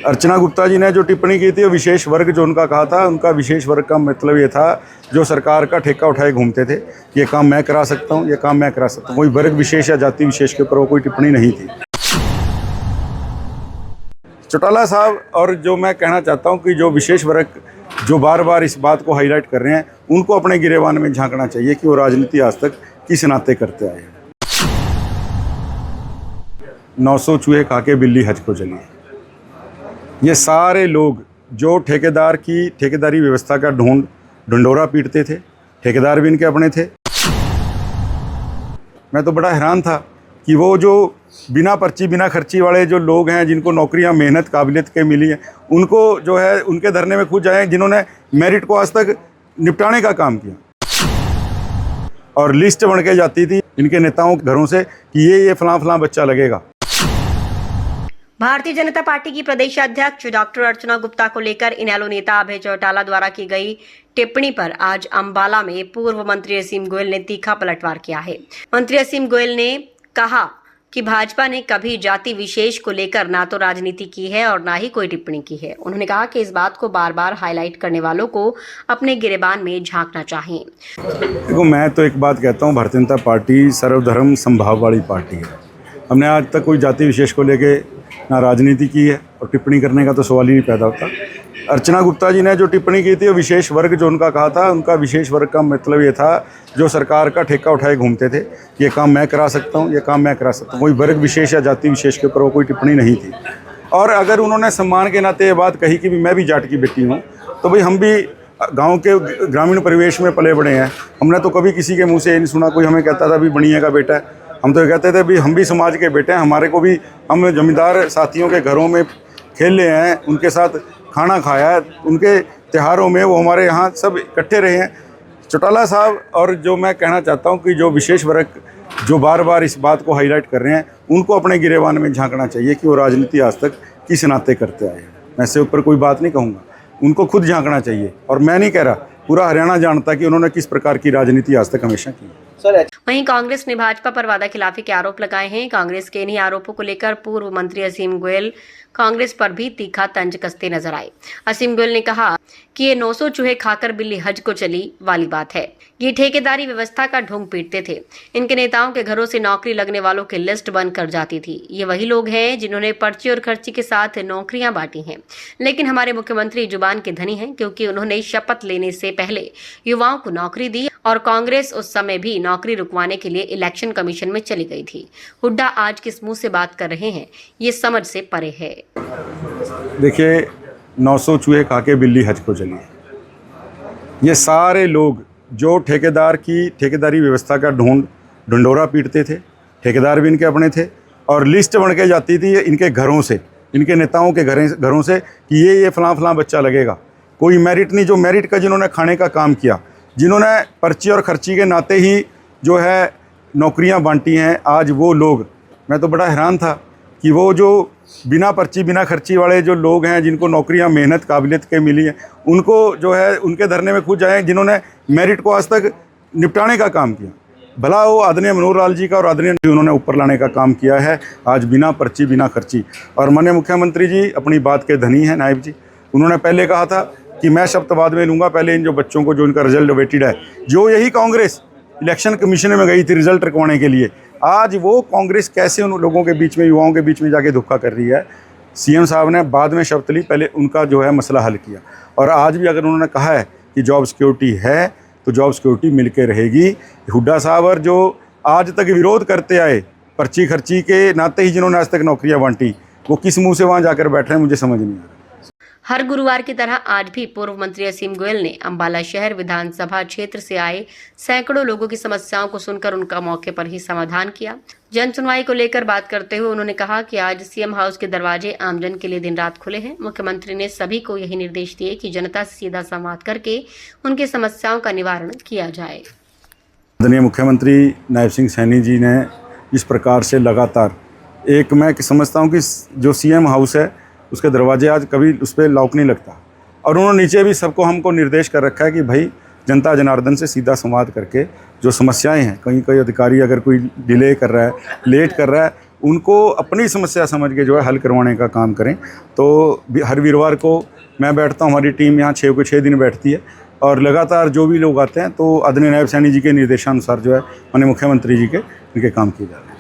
अर्चना गुप्ता जी ने जो टिप्पणी की थी वो विशेष वर्ग जो उनका कहा था, उनका विशेष वर्ग का मतलब ये था जो सरकार का ठेका उठाए घूमते थे, ये काम मैं करा सकता हूँ, ये काम मैं करा सकता हूँ। कोई वर्ग विशेष या जाति विशेष के ऊपर वो कोई टिप्पणी नहीं थी। चौटाला साहब, और जो मैं कहना चाहता हूँ कि जो विशेष वर्ग जो बार बार इस बात को हाईलाइट कर रहे हैं, उनको अपने गिरेबान में झांकना चाहिए कि वो राजनीति आज तक किस नाते करते आए हैं। 900 चूहे खा के बिल्ली हज को चली। ये सारे लोग जो ठेकेदार की ठेकेदारी व्यवस्था का ढंढोरा पीटते थे, ठेकेदार भी इनके अपने थे। मैं तो बड़ा हैरान था कि वो जो बिना पर्ची बिना खर्ची वाले जो लोग हैं, जिनको नौकरियां मेहनत काबिलियत के मिली हैं, उनको जो है उनके धरने में खुद जाए जिन्होंने मेरिट को आज तक निपटाने का काम किया। और लिस्ट बन के जाती थी इनके नेताओं के घरों से कि ये फलां बच्चा लगेगा। भारतीय जनता पार्टी की प्रदेश अध्यक्ष डॉक्टर अर्चना गुप्ता को लेकर इनेलो नेता अभय चौटाला द्वारा की गई टिप्पणी पर आज अंबाला में पूर्व मंत्री असीम गोयल ने तीखा पलटवार किया है। मंत्री असीम गोयल ने कहा कि भाजपा ने कभी जाति विशेष को लेकर ना तो राजनीति की है और ना ही कोई टिप्पणी की है। उन्होंने कहा कि इस बात को बार बार हाईलाइट करने वालों को अपने गिरेबान में झांकना चाहिए। देखो, मैं तो एक बात कहता हूँ, भारतीय जनता पार्टी सर्वधर्म संभाव वाली पार्टी है। हमने आज तक कोई जाति विशेष को लेके ना राजनीति की है और टिप्पणी करने का तो सवाल ही नहीं पैदा होता। अर्चना गुप्ता जी ने जो टिप्पणी की थी वो विशेष वर्ग जो उनका कहा था, उनका विशेष वर्ग का मतलब ये था जो सरकार का ठेका उठाए घूमते थे, ये काम मैं करा सकता हूँ, ये काम मैं करा सकता हूँ। कोई वर्ग विशेष या जाति विशेष के ऊपर वो कोई टिप्पणी नहीं थी। और अगर उन्होंने सम्मान के नाते ये बात कही कि मैं भी जाट की बेटी हूँ, तो भाई हम भी गाँव के ग्रामीण परिवेश में पले बड़े हैं। हमने तो कभी किसी के मुँह से ये नहीं सुना कोई हमें कहता था भी बनिए का बेटा है। हम तो कहते थे भी हम भी समाज के बेटे हैं, हमारे को भी, हम जमींदार साथियों के घरों में खेले हैं, उनके साथ खाना खाया है, उनके त्योहारों में वो हमारे यहाँ सब इकट्ठे रहे हैं। चौटाला साहब, और जो मैं कहना चाहता हूँ कि जो विशेष वर्ग जो बार बार इस बात को हाईलाइट कर रहे हैं, उनको अपने गिरेबान में झांकना चाहिए कि वो राजनीति आज तक किस नाते करते आए हैं। मैं इससे ऊपर कोई बात नहीं कहूँगा, उनको खुद झांकना चाहिए। और मैं नहीं कह रहा, पूरा हरियाणा जानता कि उन्होंने किस प्रकार की राजनीति आज तक हमेशा की। वहीं कांग्रेस ने भाजपा पर वादाखिलाफी के आरोप लगाए हैं। कांग्रेस के इन्हीं आरोपों को लेकर पूर्व मंत्री असीम गोयल कांग्रेस पर भी तीखा तंज कसते नजर आए। असीम गोयल ने कहा कि ये 900 चूहे खाकर बिल्ली हज को चली वाली बात है। ये ठेकेदारी व्यवस्था का ढोंग पीटते थे। इनके नेताओं के घरों से नौकरी लगने वालों की लिस्ट बनकर जाती थी। ये वही लोग हैं जिन्होंने पर्ची और खर्ची के साथ नौकरियां बांटी हैं। लेकिन हमारे मुख्यमंत्री जुबान के धनी हैं, क्योंकि उन्होंने शपथ लेने से पहले युवाओं को नौकरी दी और कांग्रेस उस समय भी नौकरी रुकवाने के लिए इलेक्शन कमीशन में चली गई थी। हुड्डा आज किस मुंह से बात कर रहे हैं, ये समझ से परे है। देखिए, 900 चूहे खा के बिल्ली हज को चली। ये सारे लोग जो ठेकेदार की ठेकेदारी व्यवस्था का ढंढोरा पीटते थे, ठेकेदार भी इनके अपने थे। और लिस्ट बन के जाती थी इनके घरों से, इनके नेताओं के घरों से कि ये फलां बच्चा लगेगा। कोई मेरिट नहीं, जो मेरिट का जिन्होंने खाने का काम किया, जिन्होंने पर्ची और खर्ची के नाते ही जो है नौकरियां बांटी हैं, आज वो लोग, मैं तो बड़ा हैरान था कि वो जो बिना पर्ची बिना खर्ची वाले जो लोग हैं, जिनको नौकरियां मेहनत काबिलियत के मिली हैं, उनको जो है उनके धरने में खुद जाए जिन्होंने मेरिट को आज तक निपटाने का काम किया। भला वो आदरणीय मनोहर लाल जी का और आदरणीय उन्होंने ऊपर लाने का काम किया है, आज बिना पर्ची बिना खर्ची। और माननीय मुख्यमंत्री जी अपनी बात के धनी हैं, नायब जी। उन्होंने पहले कहा था कि मैं शपथ बाद में लूँगा, पहले इन जो बच्चों को जो इनका रिजल्ट वेटेड है, जो यही कांग्रेस इलेक्शन कमीशन में गई थी रिजल्ट रखवाने के लिए, आज वो कांग्रेस कैसे उन लोगों के बीच में, युवाओं के बीच में जाके धोखा कर रही है। सीएम साहब ने बाद में शपथ ली, पहले उनका जो है मसला हल किया। और आज भी अगर उन्होंने कहा है कि जॉब सिक्योरिटी है तो जॉब सिक्योरिटी मिल के रहेगी। हुड्डा साहब और जो आज तक विरोध करते आए पर्ची खर्ची के नाते ही, जिन्होंने आज तक नौकरियां बांटी, वो किस मुंह से वहाँ जाकर बैठ रहे हैं, मुझे समझ नहीं आ रहा। हर गुरुवार की तरह आज भी पूर्व मंत्री असीम गोयल ने अंबाला शहर विधानसभा क्षेत्र से आए सैकड़ों लोगों की समस्याओं को सुनकर उनका मौके पर ही समाधान किया। जन सुनवाई को लेकर बात करते हुए उन्होंने कहा कि आज सीएम हाउस के दरवाजे आमजन के लिए दिन रात खुले हैं। मुख्यमंत्री ने सभी को यही निर्देश दिए कि जनता से सीधा संवाद करके उनकी समस्याओं का निवारण किया जाए। आदरणीय मुख्यमंत्री नायब सिंह सैनी जी ने इस प्रकार से लगातार, एक मैं समझता हूँ कि जो सीएम हाउस है उसके दरवाजे आज कभी उस पर लॉक नहीं लगता। और उन्होंने नीचे भी सबको हमको निर्देश कर रखा है कि भाई जनता जनार्दन से सीधा संवाद करके जो समस्याएं हैं, कहीं अधिकारी अगर कोई डिले कर रहा है, लेट कर रहा है, उनको अपनी समस्या समझ के जो है हल करवाने का काम करें। तो हर वीरवार को मैं बैठता हूँ, हमारी टीम यहाँ 6 को 6 दिन बैठती है और लगातार जो भी लोग आते हैं तो आदरणीय नायब सैनी जी के निर्देशानुसार जो है माननीय मुख्यमंत्री जी के इनके काम किए जा रहे हैं।